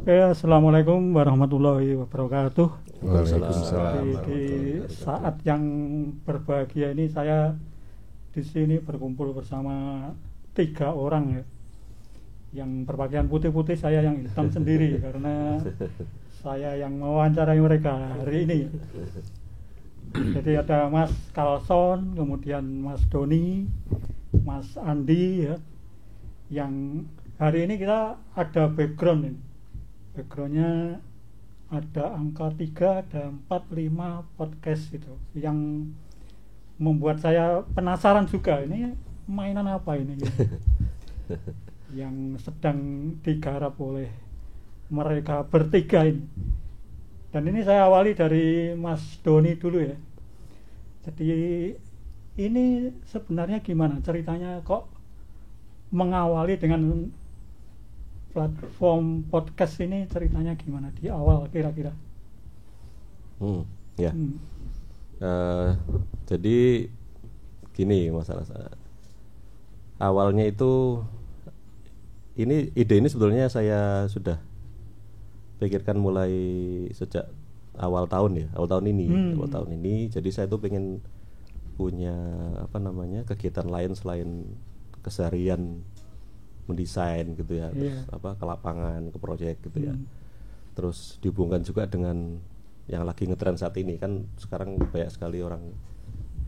Assalamualaikum warahmatullahi wabarakatuh. Waalaikumsalam. Di saat yang berbahagia ini saya di sini berkumpul bersama 3 orang ya. Yang berpakaian putih-putih, saya yang hitam sendiri karena saya yang mewawancarai mereka hari ini. Jadi ada Mas Carlson, kemudian Mas Doni, Mas Andi ya. Yang hari ini kita ada background ini. Backgroundnya ada angka 3, ada 4, 5 podcast itu yang membuat saya penasaran juga, ini mainan apa ini gitu. Yang sedang digarap oleh mereka bertiga ini. Dan ini saya awali dari Mas Doni dulu ya. Jadi ini sebenarnya gimana ceritanya kok mengawali dengan platform podcast ini, ceritanya gimana di awal kira-kira? Ya. Jadi gini masalah awalnya itu, ide ini sebetulnya saya sudah pikirkan mulai sejak awal tahun ini. Jadi saya tuh pengen punya kegiatan lain selain keseharian mendesain gitu ya, terus ke lapangan, ke proyek gitu ya. Terus dihubungkan juga dengan yang lagi ngetren saat ini kan, sekarang banyak sekali orang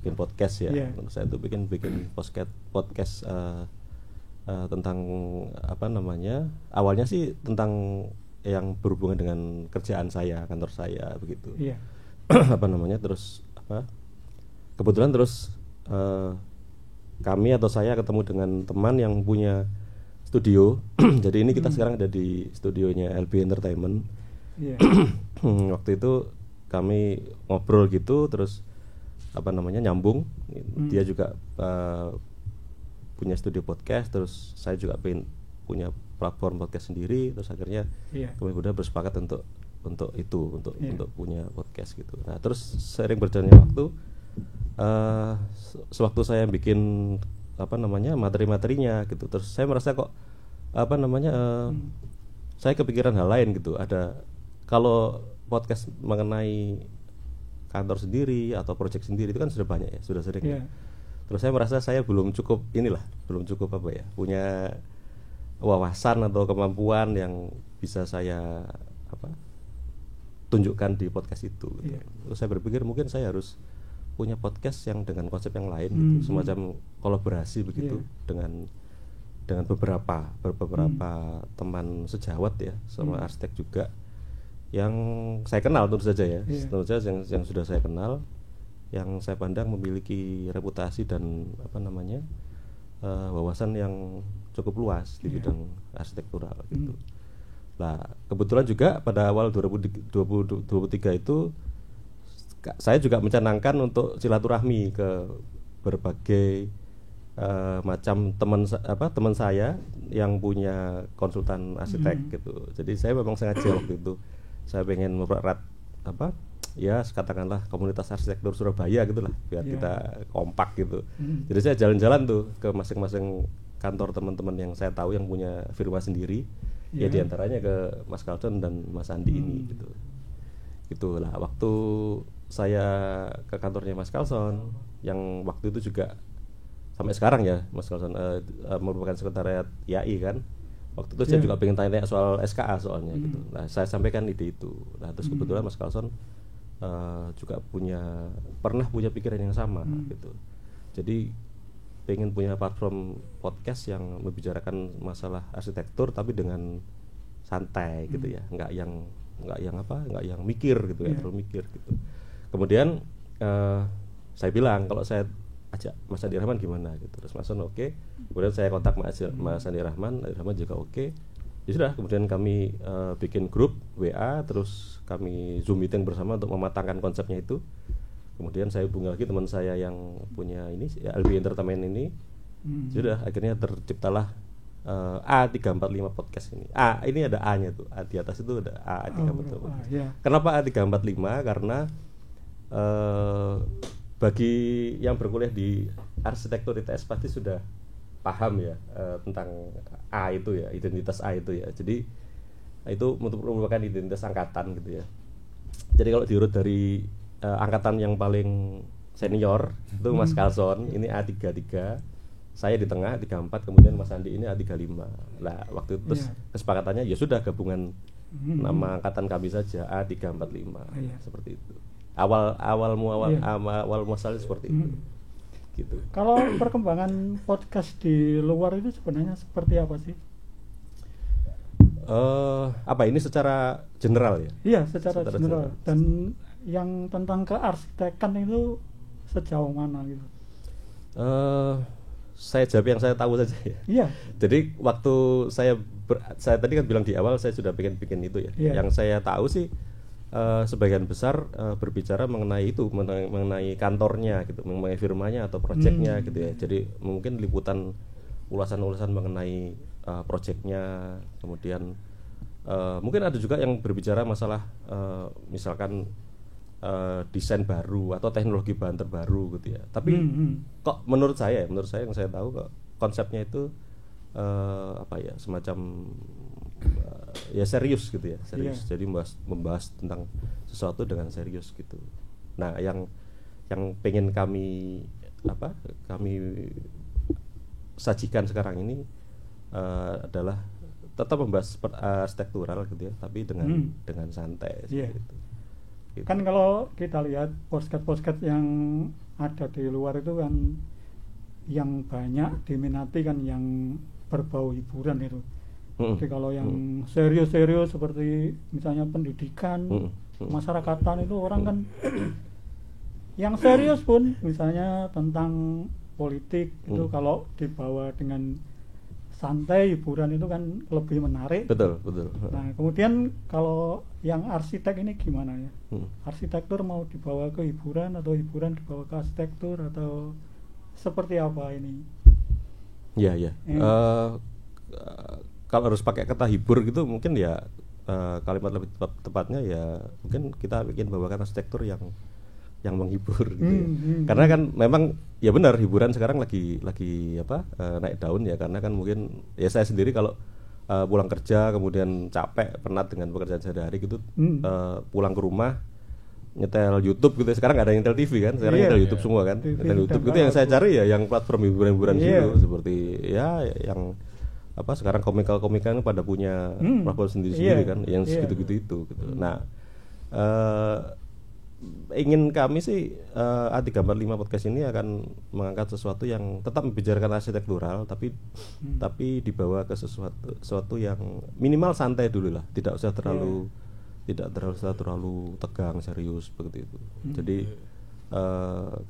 bikin podcast ya. Saya tuh bikin podcast tentang awalnya sih tentang yang berhubungan dengan kerjaan saya, kantor saya begitu. Terus kebetulan terus kami atau saya ketemu dengan teman yang punya studio. Jadi ini kita sekarang ada di studionya LB Entertainment. Waktu itu kami ngobrol gitu, terus nyambung. Dia juga punya studio podcast, terus saya juga pengen punya platform podcast sendiri. Terus akhirnya kami udah bersepakat untuk punya podcast gitu. Nah terus sering berjalannya waktu, sewaktu saya bikin materi-materinya gitu, terus saya merasa kok saya kepikiran hal lain gitu. Ada, kalau podcast mengenai kantor sendiri atau proyek sendiri itu kan sudah banyak ya, sudah sering. Terus saya merasa saya belum cukup punya wawasan atau kemampuan yang bisa saya tunjukkan di podcast itu gitu. Terus saya berpikir mungkin saya harus punya podcast yang dengan konsep yang lain gitu, semacam kolaborasi begitu dengan beberapa teman sejawat ya, sama arsitek juga yang saya kenal tentu saja ya. Tentu saja yang sudah saya kenal, yang saya pandang memiliki reputasi dan wawasan yang cukup luas di bidang arsitektural gitu. Nah, kebetulan juga pada awal 2023 itu saya juga mencanangkan untuk silaturahmi ke berbagai macam teman saya yang punya konsultan arsitek gitu. Jadi saya memang sengaja waktu itu saya pengen mempererat katakanlah komunitas arsitektur Surabaya gitulah, biar kita kompak gitu. Jadi saya jalan-jalan tuh ke masing-masing kantor teman-teman yang saya tahu yang punya firma sendiri. Ya diantaranya ke Mas Carlson dan Mas Andi ini gitu. Itulah waktu saya ke kantornya Mas Carlson, yang waktu itu juga sampai sekarang ya Mas Carlson merupakan sekretariat IAI kan. Waktu itu saya juga pengen tanya soal SKA soalnya gitu. Nah saya sampaikan ide itu. Nah terus kebetulan Mas Carlson juga pernah punya pikiran yang sama gitu. Jadi pengen punya platform podcast yang membicarakan masalah arsitektur tapi dengan santai gitu ya, nggak yang mikir gitu ya, terlalu mikir gitu. Kemudian saya bilang kalau saya ajak Mas Andi Rahman gimana gitu. Terus Mas Son oke. Kemudian saya kontak Mas Andi Rahman juga oke. Ya sudah, kemudian kami bikin grup WA, terus kami Zoom meeting bersama untuk mematangkan konsepnya itu. Kemudian saya hubungi lagi teman saya yang punya ini LB Entertainment ini. Sudah, akhirnya terciptalah A345 podcast ini. Ini ada A-nya tuh. Di atas itu ada A345. Kenapa A345? Karena bagi yang berkuliah di arsitektur ITS pasti sudah paham ya tentang A itu ya, identitas A itu ya. Jadi itu merupakan identitas angkatan gitu ya. Jadi kalau diurut dari angkatan yang paling senior itu Mas Carlson, ini A33, saya di tengah 34, kemudian Mas Andi ini A35. Nah, waktu itu terus kesepakatannya ya sudah gabungan nama angkatan kami saja A345. Seperti itu. Awal muasalnya seperti itu. Gitu. Kalau perkembangan podcast di luar itu sebenarnya seperti apa sih? Apa ini secara general ya? Iya, secara general. Dan yang tentang kearsitekan itu sejauh mana gitu? Saya jawab yang saya tahu saja ya. Iya. Jadi waktu saya tadi kan bilang di awal saya sudah bikin itu ya. Yang saya tahu sih sebagian besar berbicara mengenai itu, mengenai kantornya gitu, mengenai firmanya atau proyeknya gitu ya. Jadi mungkin liputan ulasan-ulasan mengenai proyeknya, kemudian mungkin ada juga yang berbicara masalah misalkan desain baru atau teknologi bahan terbaru gitu ya. Tapi kok menurut saya yang saya tahu kok konsepnya itu semacam ya serius gitu ya, serius. Jadi membahas tentang sesuatu dengan serius gitu. Nah, yang pengen kami sajikan sekarang ini adalah tetap membahas arsitektural gitu ya, tapi dengan santai seperti itu. Gitu. Kan kalau kita lihat podcast yang ada di luar itu kan yang banyak diminati kan yang berbau hiburan itu. Jadi kalau yang serius-serius seperti misalnya pendidikan, masyarakatan itu orang kan yang serius pun misalnya tentang politik itu kalau dibawa dengan santai, hiburan itu kan lebih menarik. Betul. Nah, kemudian kalau yang arsitek ini gimana ya? Arsitektur mau dibawa ke hiburan atau hiburan dibawa ke arsitektur atau seperti apa ini? Iya. Kalau harus pakai kata hibur gitu mungkin ya kalimat lebih tepatnya ya mungkin kita ingin bawakan arsitektur yang menghibur gitu ya. Karena kan memang ya benar hiburan sekarang lagi naik daun ya, karena kan mungkin ya saya sendiri kalau pulang kerja kemudian capek penat dengan pekerjaan sehari-hari gitu, pulang ke rumah nyetel YouTube gitu. Sekarang nggak ada nyetel TV kan, sekarang nyetel YouTube semua kan. Nyetel YouTube gitu yang saya cari ya yang platform hiburan gitu seperti ya yang sekarang komika pada punya platform sendiri-sendiri kan, yang segitu-gitu itu gitu. Nah, ingin kami sih A345 podcast ini akan mengangkat sesuatu yang tetap membicarakan arsitektural tapi dibawa ke sesuatu yang minimal santai dulu lah, tidak usah terlalu tegang serius begitu itu. Jadi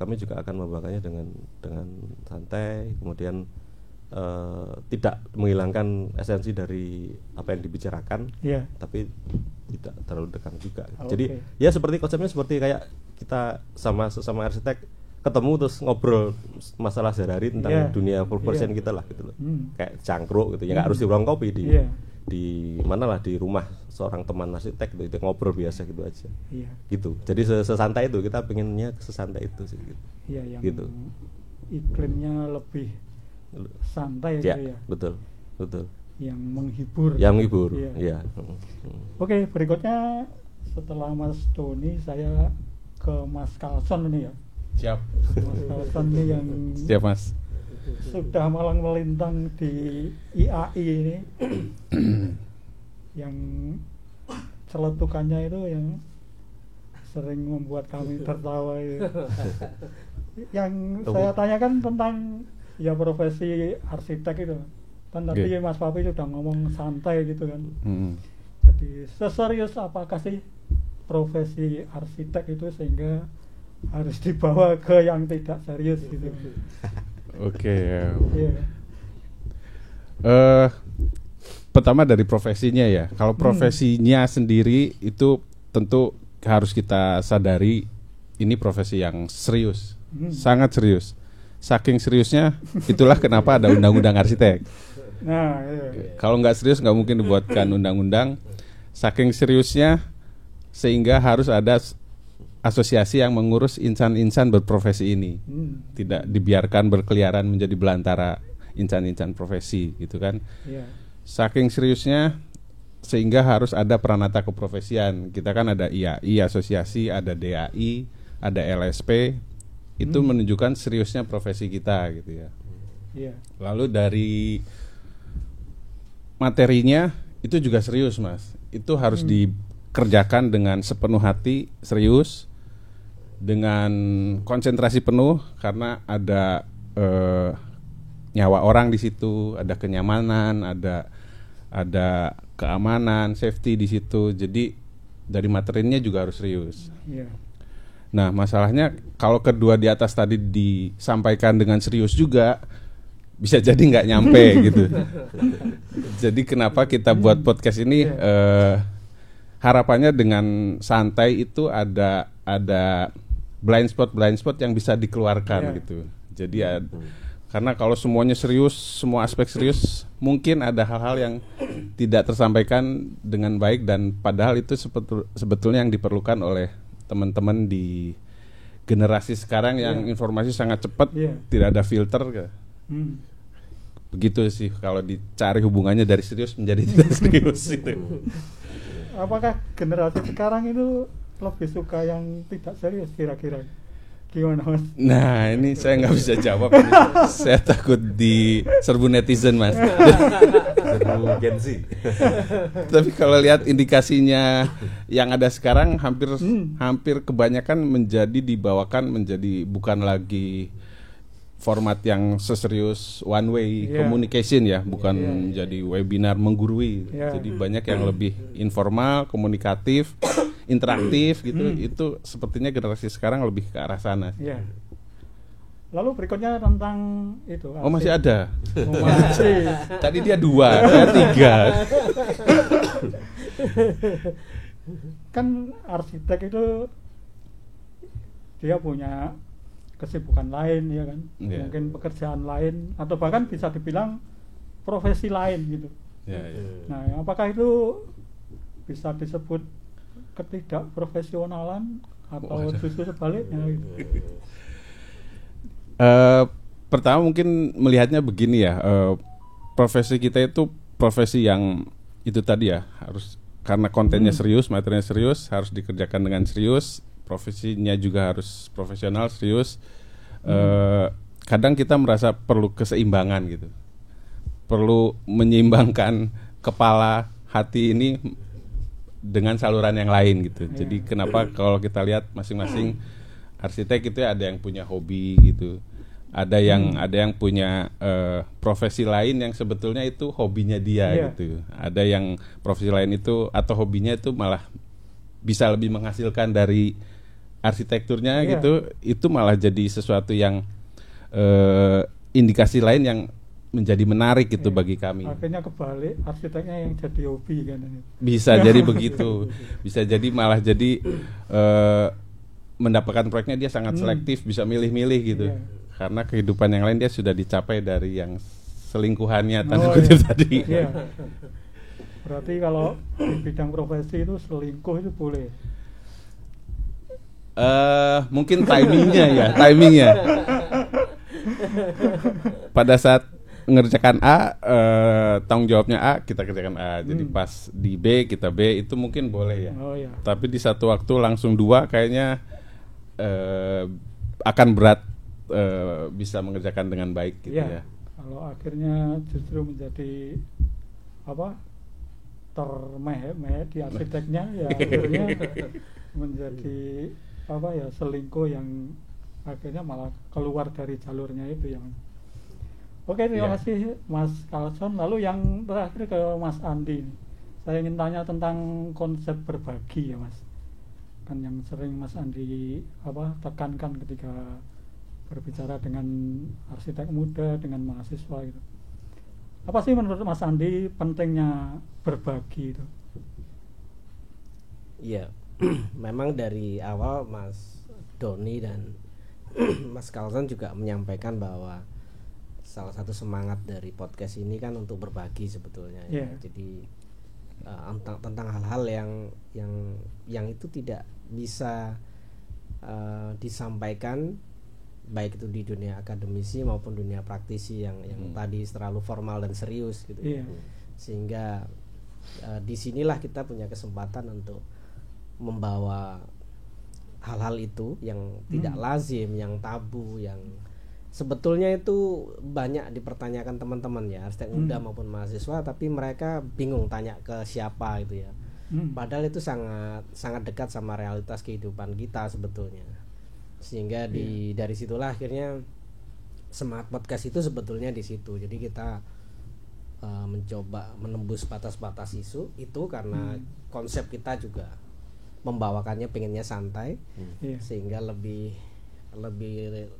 kami juga akan membawanya dengan santai, kemudian tidak menghilangkan esensi dari apa yang dibicarakan, tapi tidak terlalu tegang juga. Jadi ya seperti konsepnya seperti kayak kita sama arsitek ketemu terus ngobrol masalah sehari-hari tentang dunia profesion kita lah gitu loh. Kayak cangkruk gitu ya, nggak harus di ruang kopi, di mana lah, di rumah seorang teman arsitek gitu, ngobrol biasa gitu aja. Gitu. Jadi sesantai itu, kita pengennya sesantai itu sih gitu. Yang gitu. Iklimnya lebih santai ya, gitu ya. Betul. Yang menghibur. Ya. Oke, berikutnya setelah Mas Doni saya ke Mas Carlson ini ya. Siap. Mas Carlson ini yang siap Mas. Sudah malang melintang di IAI ini. Yang celetukannya itu yang sering membuat kami tertawa itu. Yang saya tanyakan tentang ya profesi arsitek itu kan tadi Mas Papi sudah ngomong santai gitu kan. Jadi seserius apakah sih profesi arsitek itu sehingga harus dibawa ke yang tidak serius gitu? Pertama dari profesinya ya. Kalau profesinya sendiri itu tentu harus kita sadari ini profesi yang serius, sangat serius. Saking seriusnya itulah kenapa ada undang-undang arsitek. Nah, kalau nggak serius nggak mungkin dibuatkan undang-undang. Saking seriusnya sehingga harus ada asosiasi yang mengurus insan-insan berprofesi ini. Tidak dibiarkan berkeliaran menjadi belantara insan-insan profesi gitu kan. Saking seriusnya sehingga harus ada peranata keprofesian. Kita kan ada IAI asosiasi, ada DAI, ada LSP. Itu menunjukkan seriusnya profesi kita gitu ya. Iya. Lalu dari materinya itu juga serius, Mas. Itu harus dikerjakan dengan sepenuh hati, serius, dengan konsentrasi penuh karena ada nyawa orang di situ, ada kenyamanan, ada keamanan, safety di situ. Jadi dari materinya juga harus serius. Iya. Nah, masalahnya kalau kedua di atas tadi disampaikan dengan serius juga bisa jadi nggak nyampe gitu. Jadi kenapa kita buat podcast ini? Harapannya dengan santai itu ada blind spot yang bisa dikeluarkan gitu. Jadi karena kalau semuanya serius, semua aspek serius, mungkin ada hal-hal yang tidak tersampaikan dengan baik dan padahal itu sebetulnya yang diperlukan oleh teman-teman di generasi sekarang yang informasi sangat cepat, tidak ada filter. Begitu sih kalau dicari hubungannya dari serius menjadi tidak serius itu. Apakah generasi sekarang itu lebih suka yang tidak serius kira-kira? Gimana, Mas? Nah, ini saya nggak bisa jawab ini. Saya takut diserbu netizen, Mas. Serbu Gen Z. Tapi kalau lihat indikasinya yang ada sekarang hampir kebanyakan dibawakan menjadi bukan lagi format yang seserius one way communication ya, bukan jadi webinar menggurui. Jadi banyak yang lebih informal, komunikatif, interaktif gitu. Itu sepertinya generasi sekarang lebih ke arah sana. Iya. Lalu berikutnya tentang itu. Oh, masih ada. Oh, masih. Tadi dia 2, saya 3. Kan arsitek itu dia punya kesibukan lain ya kan, mungkin pekerjaan lain atau bahkan bisa dibilang profesi lain gitu. Nah, apakah itu bisa disebut ketidakprofesionalan atau justru sebaliknya gitu? Pertama mungkin melihatnya begini ya, profesi kita itu profesi yang itu tadi ya, harus karena kontennya serius, materinya serius, harus dikerjakan dengan serius. Profesinya juga harus profesional, serius. Kadang kita merasa perlu keseimbangan gitu, perlu menyeimbangkan kepala, hati ini dengan saluran yang lain gitu. Jadi kenapa kalau kita lihat masing-masing arsitek itu ada yang punya hobi gitu, ada yang punya profesi lain yang sebetulnya itu hobinya dia gitu. Ada yang profesi lain itu atau hobinya itu malah bisa lebih menghasilkan dari arsitekturnya gitu, itu malah jadi sesuatu yang indikasi lain yang menjadi menarik gitu bagi kami. Akhirnya kebalik, arsiteknya yang jadi hobi kan. Bisa jadi begitu, bisa jadi malah jadi mendapatkan proyeknya dia sangat selektif, bisa milih-milih gitu, karena kehidupan yang lain dia sudah dicapai dari yang selingkuhannya tanda kutip tadi. Berarti kalau di bidang profesi itu selingkuh itu boleh? Mungkin timingnya. Pada saat mengerjakan A, tanggung jawabnya A, kita kerjakan A. Jadi pas di B, kita B, itu mungkin boleh ya. Tapi di satu waktu langsung 2 kayaknya akan berat bisa mengerjakan dengan baik gitu ya. Kalau akhirnya justru menjadi termeh di arsiteknya ya akhirnya menjadi selingkuh yang akhirnya malah keluar dari jalurnya itu ya. Oke, terima kasih Mas Carlson. Lalu yang terakhir ke Mas Andi. Saya ingin tanya tentang konsep berbagi ya Mas. Kan yang sering Mas Andi tekankan ketika berbicara dengan arsitek muda, dengan mahasiswa gitu. Apa sih menurut Mas Andi pentingnya berbagi itu? Iya, memang dari awal Mas Doni dan Mas Carlson juga menyampaikan bahwa salah satu semangat dari podcast ini kan untuk berbagi sebetulnya. Jadi tentang hal-hal yang itu tidak bisa disampaikan baik itu di dunia akademisi maupun dunia praktisi yang tadi terlalu formal dan serius gitu. Sehingga disinilah kita punya kesempatan untuk membawa hal-hal itu yang tidak lazim, yang tabu, yang sebetulnya itu banyak dipertanyakan teman-teman ya, arsitek muda maupun mahasiswa, tapi mereka bingung tanya ke siapa gitu ya. Padahal itu sangat dekat sama realitas kehidupan kita sebetulnya. Sehingga dari situlah akhirnya semangat podcast itu sebetulnya di situ. Jadi kita mencoba menembus batas-batas isu itu karena konsep kita juga membawakannya pengennya santai, sehingga lebih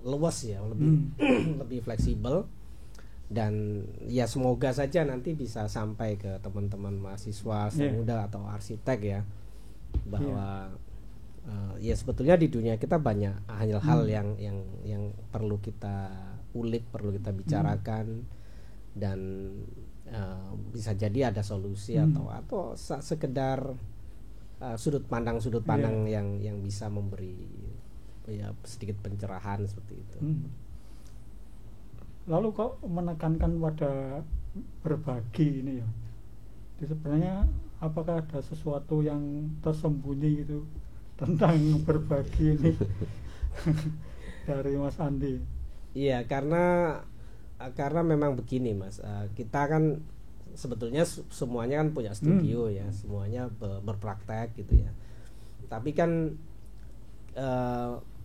luas ya, lebih fleksibel. Dan ya semoga saja nanti bisa sampai ke teman-teman mahasiswa muda atau arsitek ya, bahwa ya sebetulnya di dunia kita banyak hal-hal yang perlu kita ulik, perlu kita bicarakan, dan bisa jadi ada solusi atau sekedar sudut pandang yang bisa memberi ya sedikit pencerahan seperti itu. Lalu kok menekankan pada berbagi ini ya? Jadi sebenarnya apakah ada sesuatu yang tersembunyi itu tentang berbagi ini dari Mas Andi? Iya, karena memang begini Mas, kita kan sebetulnya semuanya kan punya studio ya, semuanya berpraktek gitu ya. Tapi kan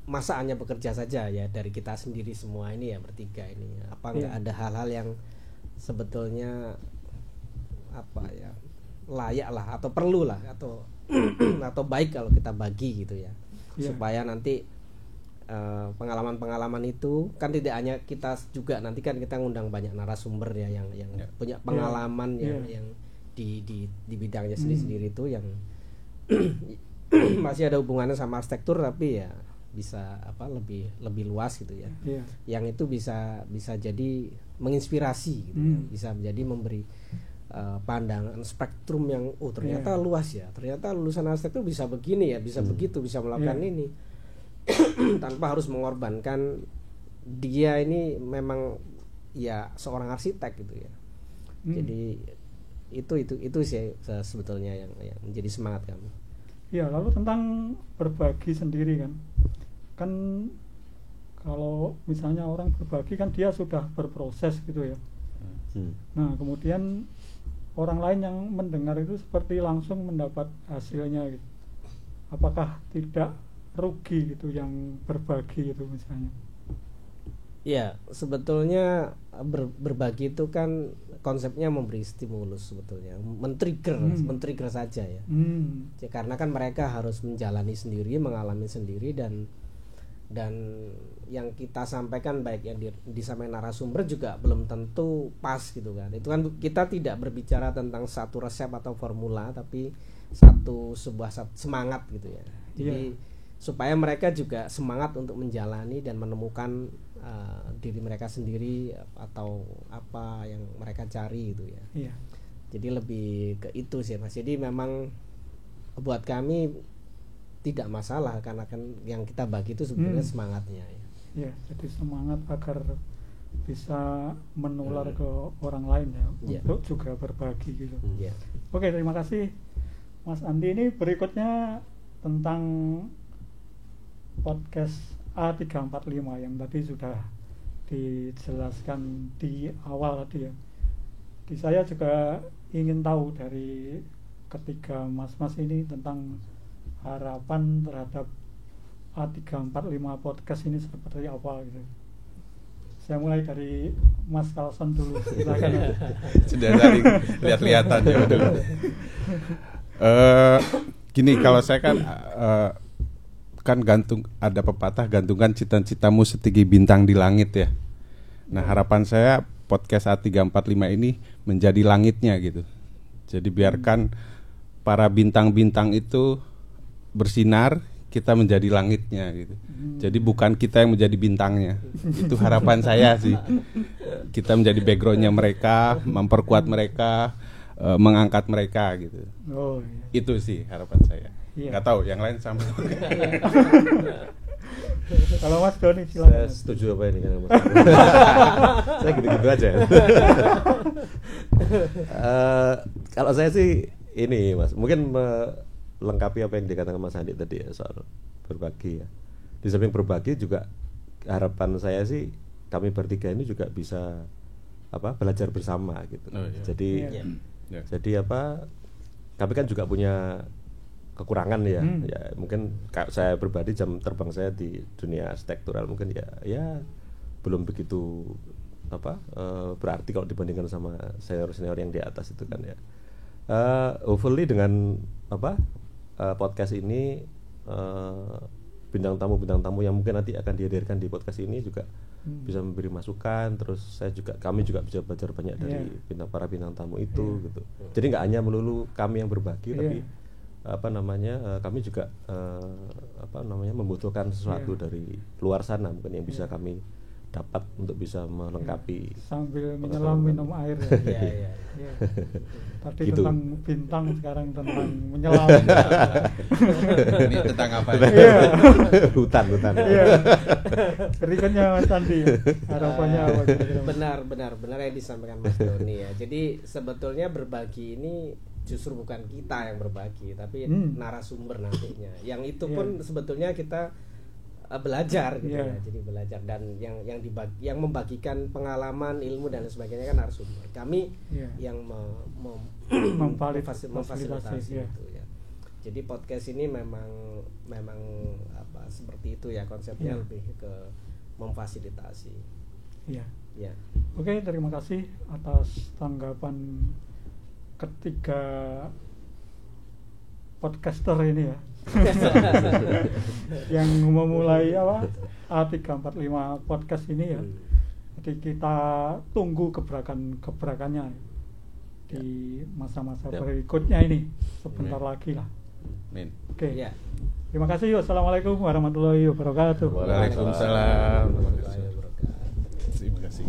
masa hanya bekerja saja ya dari kita sendiri semua ini ya, bertiga ini ya. Apa nggak ada hal-hal yang sebetulnya apa ya layak lah atau perlu lah atau atau baik kalau kita bagi gitu ya, supaya nanti pengalaman-pengalaman itu kan tidak hanya kita juga, nanti kan kita ngundang banyak narasumber ya yang punya pengalaman yang di bidangnya sendiri-sendiri itu yang masih ada hubungannya sama arsitektur tapi ya bisa lebih luas gitu ya. Yang itu bisa jadi menginspirasi gitu ya, bisa jadi memberi pandangan spektrum yang ternyata luas ya, ternyata lulusan arsitektur bisa begini ya, bisa begitu, bisa melakukan ini tanpa harus mengorbankan dia ini memang ya seorang arsitek gitu ya. Jadi itu sih sebetulnya yang menjadi semangat kami. Ya, lalu tentang berbagi sendiri kan kalau misalnya orang berbagi kan dia sudah berproses gitu ya. Nah kemudian orang lain yang mendengar itu seperti langsung mendapat hasilnya gitu. Apakah tidak rugi gitu yang berbagi itu misalnya? Ya, sebetulnya berbagi itu kan konsepnya memberi stimulus sebetulnya, men-trigger saja ya. Karena kan mereka harus menjalani sendiri, mengalami sendiri, dan yang kita sampaikan baik yang disampaikan narasumber juga belum tentu pas gitu kan. Itu kan kita tidak berbicara tentang satu resep atau formula, tapi sebuah semangat gitu ya. Jadi supaya mereka juga semangat untuk menjalani dan menemukan diri mereka sendiri atau apa yang mereka cari gitu ya. Jadi lebih ke itu sih Mas. Jadi memang buat kami tidak masalah karena kan yang kita bagi itu sebenarnya semangatnya ya. Jadi semangat agar bisa menular ke orang lain ya, untuk juga berbagi gitu. Oke, terima kasih Mas Andi. Ini berikutnya tentang podcast A345 yang tadi sudah dijelaskan di awal tadi ya. Saya juga ingin tahu dari ketiga mas-mas ini tentang harapan terhadap A345 podcast ini seperti apa gitu. Saya mulai dari Mas Carlson dulu. Silakan. Sudah saling lihat-lihatan ya dulu. Gini, kalau saya kan ada pepatah gantungkan cita-citamu setinggi bintang di langit ya. Nah, harapan saya podcast A345 ini menjadi langitnya gitu. Jadi biarkan para bintang-bintang itu bersinar, kita menjadi langitnya gitu. Jadi bukan kita yang menjadi bintangnya. Itu harapan saya sih. Kita menjadi backgroundnya mereka, memperkuat mereka, mengangkat mereka gitu. Itu sih harapan saya. Nggak tahu yang lain sama. Kalau Mas Doni silakan. Saya setuju apa ini kan Mas. Saya gitu-gitu aja. Kalau saya sih ini Mas, mungkin melengkapi apa yang dikatakan Mas Andi tadi ya soal berbagi ya. Di samping berbagi juga harapan saya sih kami bertiga ini juga bisa belajar bersama gitu. Oh, iya. Jadi Ya. jadi kami kan juga punya kekurangan ya. Ya mungkin saya pribadi jam terbang saya di dunia arsitektural mungkin ya belum begitu berarti kalau dibandingkan sama senior yang di atas itu kan ya. Hopefully dengan podcast ini bintang tamu yang mungkin nanti akan dihadirkan di podcast ini juga bisa memberi masukan, terus kami juga bisa belajar banyak dari para bintang tamu itu gitu. Jadi nggak hanya melulu kami yang berbagi, tapi kami juga membutuhkan sesuatu dari luar sana mungkin yang bisa kami dapat untuk bisa melengkapi sambil menyelam minum air ya. Iya. Tadi Gitu. tentang bintang, sekarang tentang menyelam. Ini tentang apa? Iya. hutan. Iya. Berikutnya Mas Andi, harapannya apa kira-kira? Benar yang disampaikan Mas Doni ya. Jadi sebetulnya berbagi ini justru bukan kita yang berbagi, tapi narasumber nantinya. Yang itu pun sebetulnya kita belajar gitu ya. Jadi belajar, dan yang membagikan pengalaman, ilmu dan sebagainya kan narasumber. Kami yang memfasilitasi itu ya. Jadi podcast ini memang seperti itu ya konsepnya, lebih ke memfasilitasi. Iya. Ya. Oke, terima kasih atas tanggapan ketiga podcaster ini ya. Yang memulai A345 podcast ini ya. Jadi kita tunggu gebrakannya di masa-masa berikutnya ini sebentar lagi lah. Amin. Oke. Ya. Terima kasih. Wassalamualaikum warahmatullahi wabarakatuh. Waalaikumsalam. Warahmatullahi wabarakatuh. Terima kasih.